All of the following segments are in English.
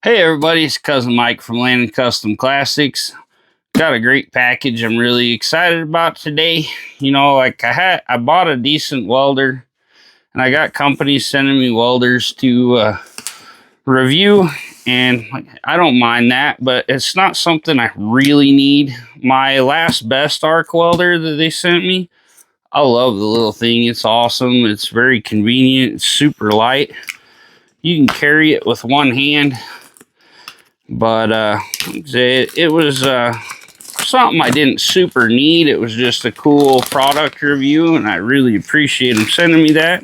Hey everybody, it's Cousin Mike from Landon Custom Classics. Got a great package I'm really excited about today. You know, like I bought a decent welder, and I got companies sending me welders to review, and I don't mind that, but it's not something I really need. My last Bestarc welder that they sent me, I love the little thing. It's awesome. It's very convenient. It's super light. You can carry it with one hand. But it was something I didn't super need. It was just a cool product review, and I really appreciate them sending me that.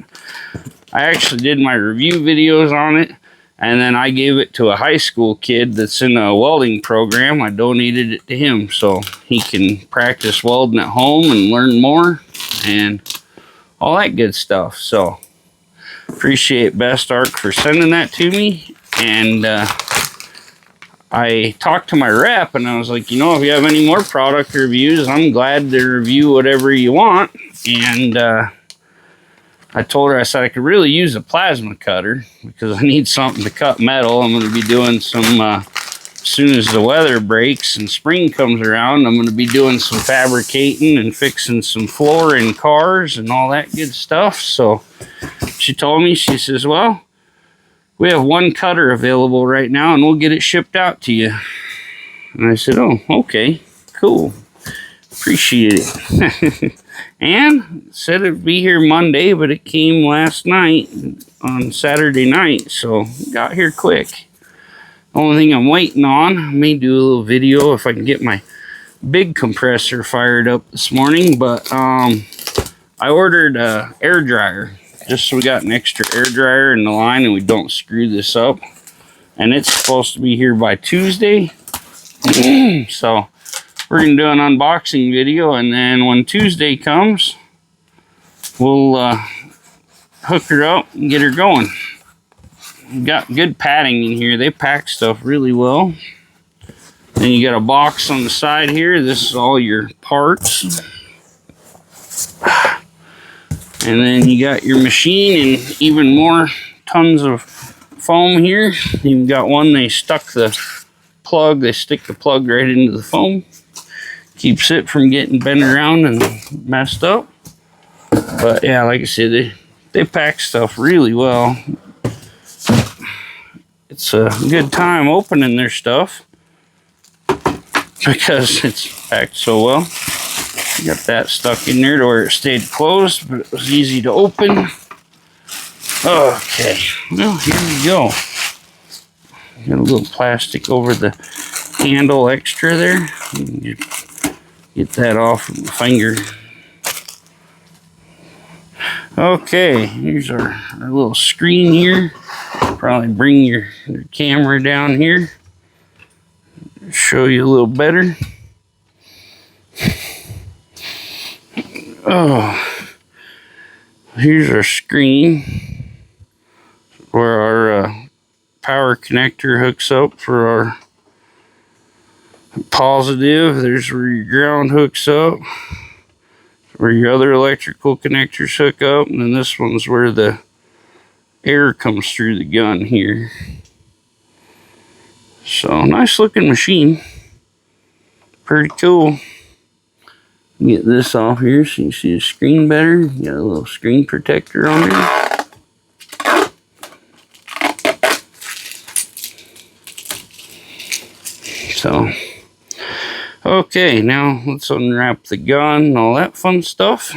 I actually did my review videos on it, and then I gave it to a high school kid that's in a welding program. I donated it to him so he can practice welding at home and learn more and all that good stuff. So appreciate Bestarc for sending that to me. And I talked to my rep, and I was like, you know, if you have any more product reviews, I'm glad to review whatever you want. And I told her, I said I could really use a plasma cutter because I need something to cut metal. I'm going to be doing some, as soon as the weather breaks and spring comes around, I'm going to be doing some fabricating and fixing some floor in cars and all that good stuff. So she told me, she says, well, we have one cutter available right now, and we'll get it shipped out to you. And I said, oh, okay, cool. Appreciate it. And said it'd be here Monday, but it came last night on Saturday night, so got here quick. Only thing I'm waiting on, I may do a little video if I can get my big compressor fired up this morning, but I ordered an air dryer. Just so we got an extra air dryer in the line and we don't screw this up. And it's supposed to be here by Tuesday. So we're going to do an unboxing video, and then when Tuesday comes, we'll hook her up and get her going. We've got good padding in here. They pack stuff really well. Then you got a box on the side here. This is all your parts. And then you got your machine and even more tons of foam here. You've got one, they stuck the plug, they stick the plug right into the foam. Keeps it from getting bent around and messed up. But yeah, like I said, they pack stuff really well. It's a good time opening their stuff because it's packed so well. Got that stuck in there to where it stayed closed, but it was easy to open. Okay, well, here we go. Got a little plastic over the handle extra there. Get that off with my finger. Okay, here's our little screen here. Probably bring your camera down here. Show you a little better. Oh, here's our screen where our power connector hooks up for our positive. There's where your ground hooks up, where your other electrical connectors hook up, and then this one's where the air comes through the gun here. So nice looking machine, pretty cool. Get this off here so you can see the screen better. You got a little screen protector on there. So, okay, now let's unwrap the gun and all that fun stuff.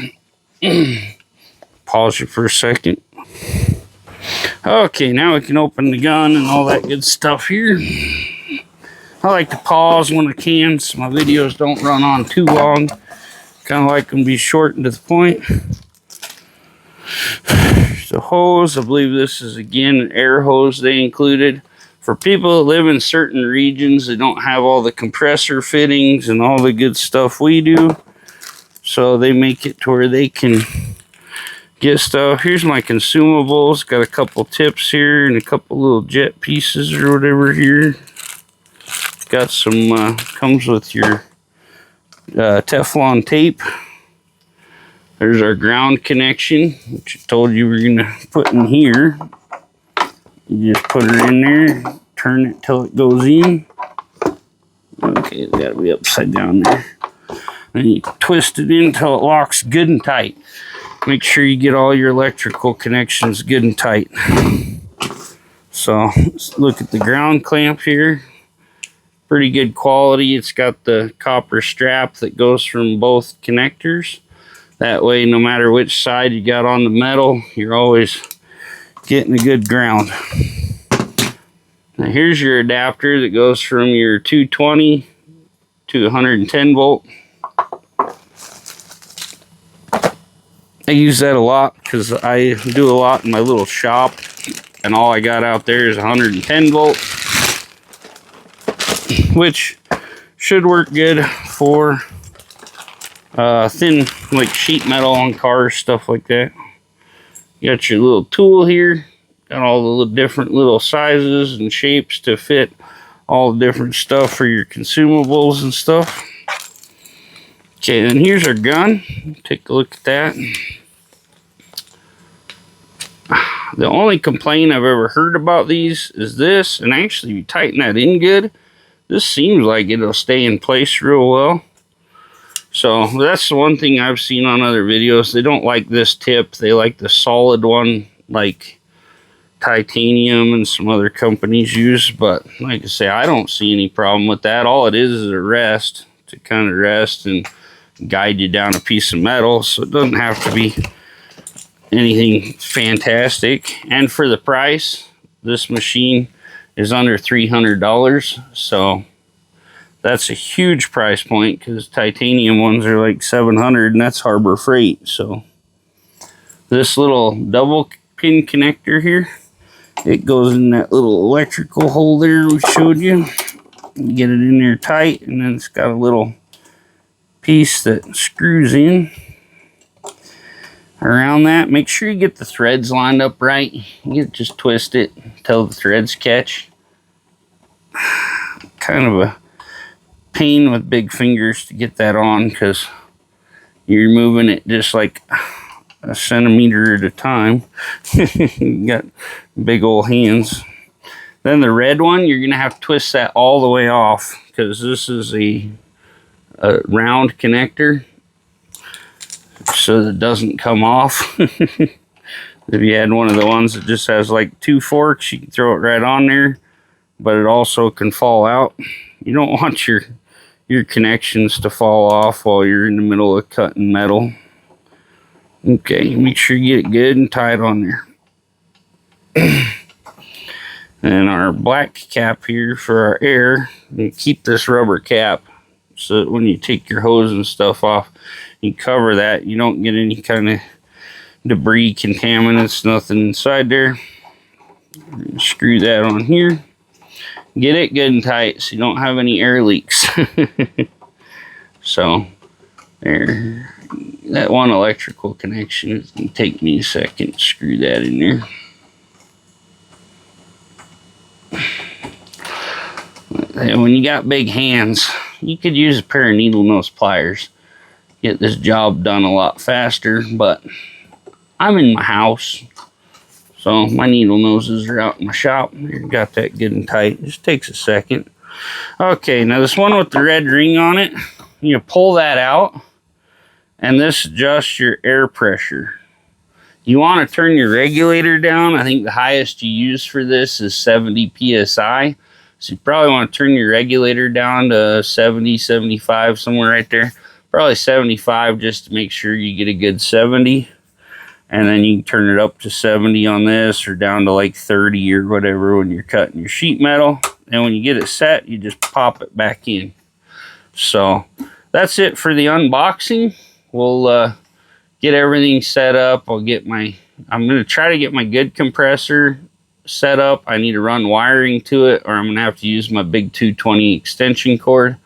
Pause you for a second. Okay, now we can open the gun and all that good stuff here. I like to pause when I can so my videos don't run on too long. Kind of like them to be short and to the point. The hose, I believe this is again an air hose they included. For people that live in certain regions, they don't have all the compressor fittings and all the good stuff we do. So they make it to where they can get stuff. Here's my consumables. Got a couple tips here and a couple little jet pieces or whatever here. Got some, comes with your Teflon tape. There's our ground connection, which I told you we're gonna put in here. You just put her in there, turn it till it goes in. Okay, it's got to be upside down there. Then you twist it in until it locks good and tight. Make sure you get all your electrical connections good and tight. So let's look at the ground clamp here. Pretty good quality. It's got the copper strap that goes from both connectors. That way, no matter which side you got on the metal, you're always getting a good ground. Now here's your adapter that goes from your 220 to 110 volt. I use that a lot because I do a lot in my little shop, and all I got out there is 110 volt, which should work good for thin, like sheet metal on cars, stuff like that. You got your little tool here, got all the different little sizes and shapes to fit all the different stuff for your consumables and stuff. Okay, then here's our gun. Take a look at that. The only complaint I've ever heard about these is this, and actually you tighten that in good, this seems like it'll stay in place real well. So that's the one thing I've seen on other videos. They don't like this tip. They like the solid one like Titanium and some other companies use. But like I say, I don't see any problem with that. All it is a rest to kind of rest and guide you down a piece of metal. So it doesn't have to be anything fantastic. And for the price, this machine is under $300. So that's a huge price point, because titanium ones are like $700, and that's Harbor Freight. So this little double pin connector here, it goes in that little electrical hole there we showed you. You get it in there tight, and then it's got a little piece that screws in around that. Make sure you get the threads lined up right. You just twist it until the threads catch. Kind of a pain with big fingers to get that on, because you're moving it just like a centimeter at a time. You got big old hands. Then the red one, you're gonna have to twist that all the way off, because this is a round connector, so that it doesn't come off. If you had one of the ones that just has like 2 forks, you can throw it right on there, but it also can fall out. You don't want your connections to fall off while you're in the middle of cutting metal. Okay, make sure you get it good and tight on there. And our black cap here for our air, you keep this rubber cap so that when you take your hose and stuff off, you cover that. You don't get any kind of debris, contaminants, nothing inside there. Screw that on here. Get it good and tight so you don't have any air leaks. So there, that one electrical connection is going to take me a second to screw that in there. And when you got big hands, you could use a pair of needle nose pliers. Get this job done a lot faster, but I'm in my house, so my needle noses are out in my shop. Got that good and tight. It just takes a second. Okay, now this one with the red ring on it, you pull that out, and this adjusts your air pressure. You want to turn your regulator down. I think the highest you use for this is 70 psi. So you probably want to turn your regulator down to 70, 75, somewhere right there. Probably 75, just to make sure you get a good 70. And then you can turn it up to 70 on this, or down to like 30 or whatever when you're cutting your sheet metal. And when you get it set, you just pop it back in. So that's it for the unboxing. We'll get everything set up. I'm going to try to get my good compressor set up. I need to run wiring to it, or I'm going to have to use my big 220 extension cord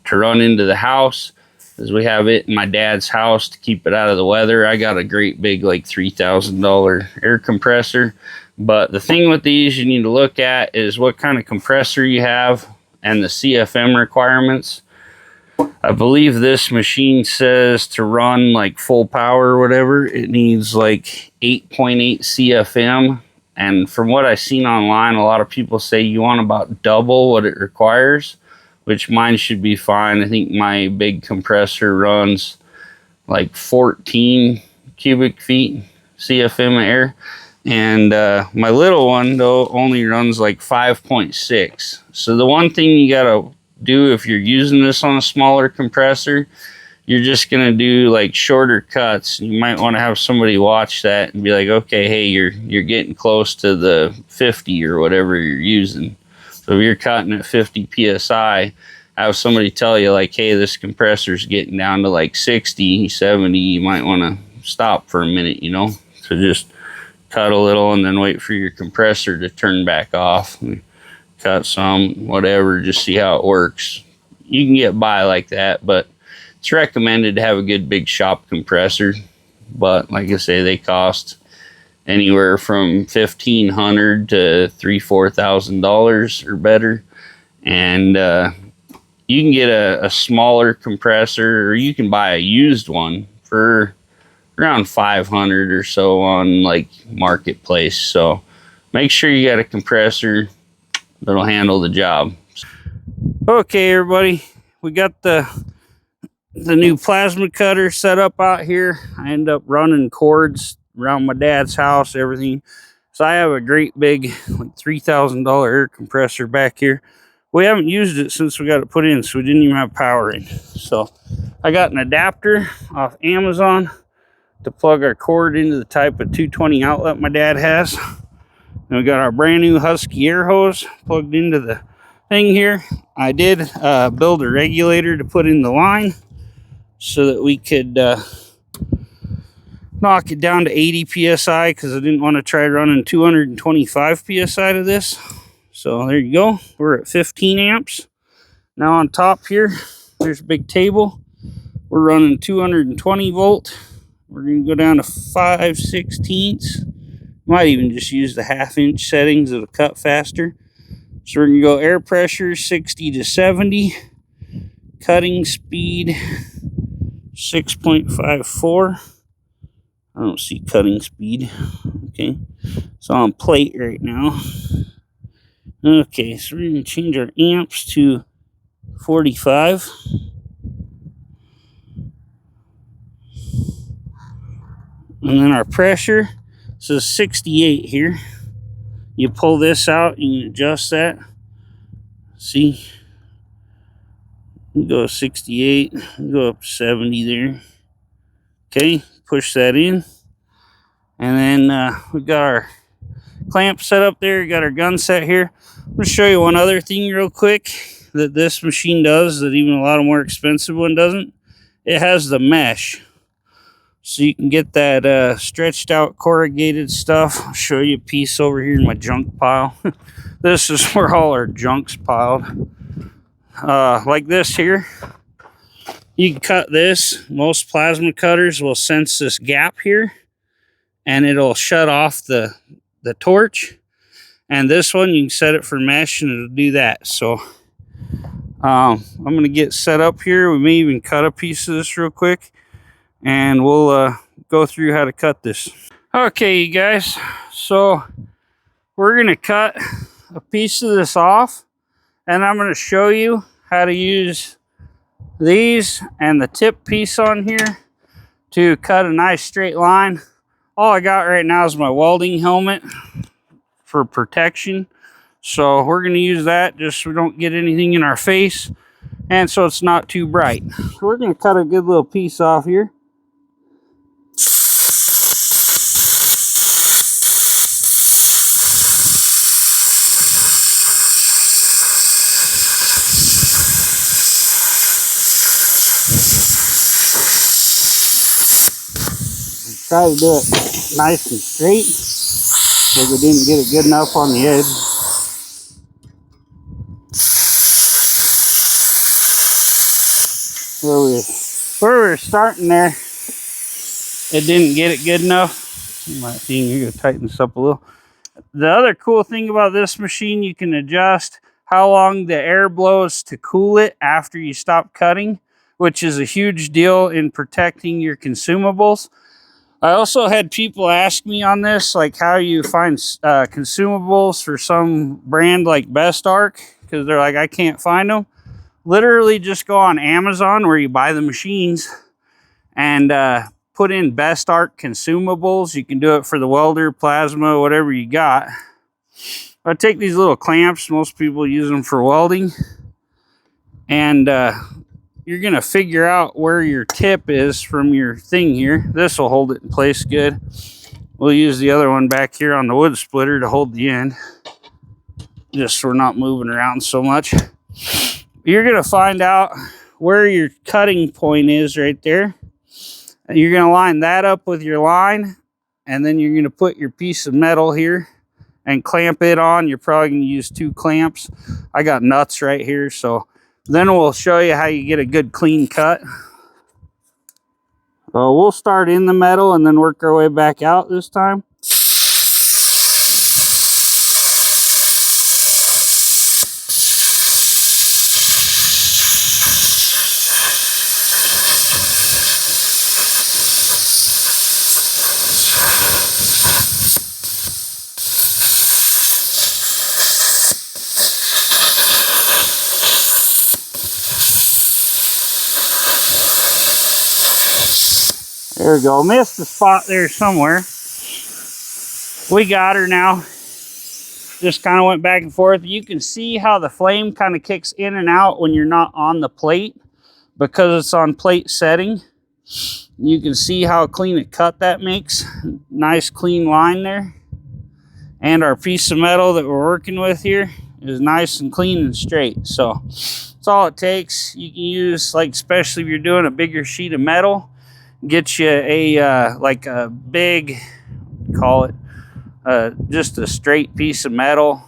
to run into the house, as we have it in my dad's house to keep it out of the weather. I got a great big like $3,000 air compressor. But the thing with these you need to look at is what kind of compressor you have and the CFM requirements. I believe this machine says to run like full power or whatever, it needs like 8.8 CFM. And from what I've seen online, a lot of people say you want about double what it requires, which mine should be fine. I think my big compressor runs like 14 cubic feet CFM of air. And my little one, though, only runs like 5.6. So the one thing you got to do if you're using this on a smaller compressor, you're just going to do like shorter cuts. You might want to have somebody watch that and be like, okay, hey, you're getting close to the 50 or whatever you're using. So if you're cutting at 50 PSI, have somebody tell you like, hey, this compressor's getting down to like 60, 70. You might want to stop for a minute, you know? So just cut a little and then wait for your compressor to turn back off. Cut some, whatever, just see how it works. You can get by like that, but it's recommended to have a good big shop compressor. But like I say, they cost anywhere from $1,500 to $3,000-$4,000 or better. And you can get a smaller compressor, or you can buy a used one for around $500 or so on like Marketplace. So make sure you got a compressor that'll handle the job. Okay, everybody, we got the new plasma cutter set up out here. I end up running cords around my dad's house, everything. So I have a great big like $3,000 air compressor back here. We haven't used it since we got it put in, so we didn't even have power in. So I got an adapter off Amazon to plug our cord into the type of 220 outlet my dad has. And we got our brand new Husky air hose plugged into the thing here. I did build a regulator to put in the line so that we could knock it down to 80 PSI, because I didn't want to try running 225 PSI to this. So there you go. We're at 15 amps. Now on top here, there's a big table. We're running 220 volt. We're going to go down to 5/16. Might even just use the 1/2 inch settings. It'll cut faster. So we're going to go air pressure 60 to 70. Cutting speed 6.54. I don't see cutting speed. Okay. So on plate right now. Okay, so we're going to change our amps to 45. And then our pressure says 68 here. You pull this out, you can adjust that. See? You go 68, you go up to 70 there. Okay, push that in. And then we got our clamp set up there, got our gun set here. I'm going to show you one other thing real quick that this machine does that even a lot of more expensive one doesn't. It has the mesh. So you can get that stretched out corrugated stuff. I'll show you a piece over here in my junk pile. This is where all our junk's piled. Like this here. You can cut this. Most plasma cutters will sense this gap here, and it'll shut off the torch. And this one, you can set it for mesh and it'll do that. So I'm going to get set up here. We may even cut a piece of this real quick, and we'll go through how to cut this. Okay, you guys. So we're going to cut a piece of this off, and I'm going to show you how to use these and the tip piece on here to cut a nice straight line. All I got right now is my welding helmet for protection. So we're going to use that just so we don't get anything in our face, and so it's not too bright. So we're going to cut a good little piece off here. Try to do it nice and straight, but we didn't get it good enough on the edge. Where we were starting there, it didn't get it good enough. You might see you're going to tighten this up a little. The other cool thing about this machine, you can adjust how long the air blows to cool it after you stop cutting, which is a huge deal in protecting your consumables. I also had people ask me on this, like how you find consumables for some brand like Bestarc, because they're like, I can't find them. Literally just go on Amazon where you buy the machines and put in Bestarc consumables. You can do it for the welder, plasma, whatever you got. I take these little clamps, most people use them for welding, and you're going to figure out where your tip is from your thing here. This will hold it in place good. We'll use the other one back here on the wood splitter to hold the end, just so we're not moving around so much. You're going to find out where your cutting point is right there. And you're going to line that up with your line, and then you're going to put your piece of metal here and clamp it on. You're probably going to use 2 clamps. I got nuts right here, so then we'll show you how you get a good clean cut. We'll start in the metal and then work our way back out this time. There we go. Missed the spot there somewhere. We got her now. Just kind of went back and forth. You can see how the flame kind of kicks in and out when you're not on the plate, because it's on plate setting. You can see how clean a cut that makes. Nice clean line there. And our piece of metal that we're working with here is nice and clean and straight. So that's all it takes. You can use, like, especially if you're doing a bigger sheet of metal, get you a like a big, call it just a straight piece of metal.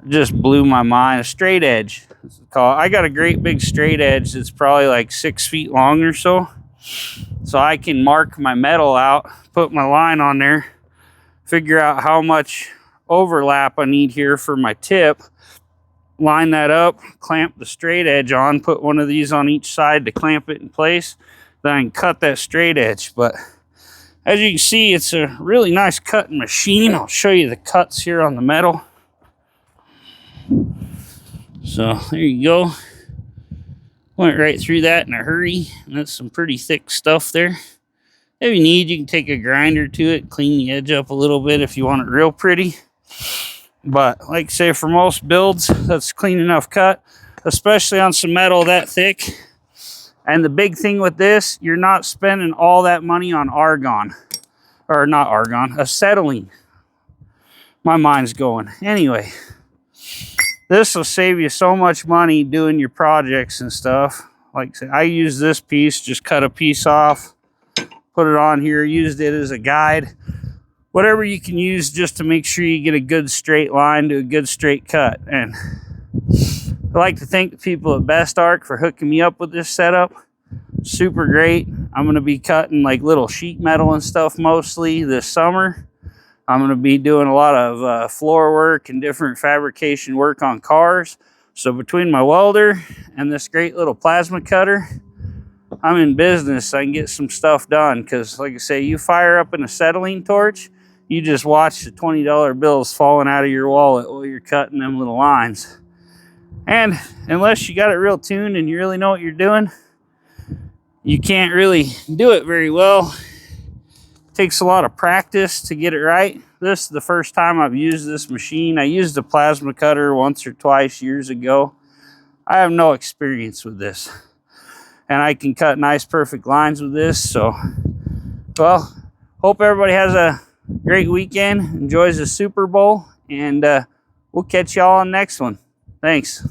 Just blew my mind. A straight edge. I got a great big straight edge that's probably like 6 feet long or so. So I can mark my metal out, put my line on there, figure out how much overlap I need here for my tip, line that up, clamp the straight edge on, put one of these on each side to clamp it in place. Then I can cut that straight edge. But as you can see, it's a really nice cutting machine. I'll show you the cuts here on the metal. So there you go. Went right through that in a hurry. That's some pretty thick stuff there. If you need, you can take a grinder to it, clean the edge up a little bit if you want it real pretty. But like I say, for most builds, that's clean enough cut, especially on some metal that thick. And the big thing with this, you're not spending all that money on argon. Or not argon, acetylene. My mind's going. Anyway, this will save you so much money doing your projects and stuff. Like I said, I use this piece, just cut a piece off, put it on here, used it as a guide. Whatever you can use just to make sure you get a good straight line to a good straight cut. And I'd like to thank the people at Bestarc for hooking me up with this setup. Super great. I'm going to be cutting like little sheet metal and stuff mostly this summer. I'm going to be doing a lot of floor work and different fabrication work on cars. So between my welder and this great little plasma cutter, I'm in business. I can get some stuff done because, like I say, you fire up an acetylene torch, you just watch the $20 bills falling out of your wallet while you're cutting them little lines. And unless you got it real tuned and you really know what you're doing, you can't really do it very well. It takes a lot of practice to get it right. This is the first time I've used this machine. I used a plasma cutter once or twice years ago. I have no experience with this. And I can cut nice, perfect lines with this. So, well, hope everybody has a great weekend, enjoys the Super Bowl, and we'll catch y'all on the next one. Thanks.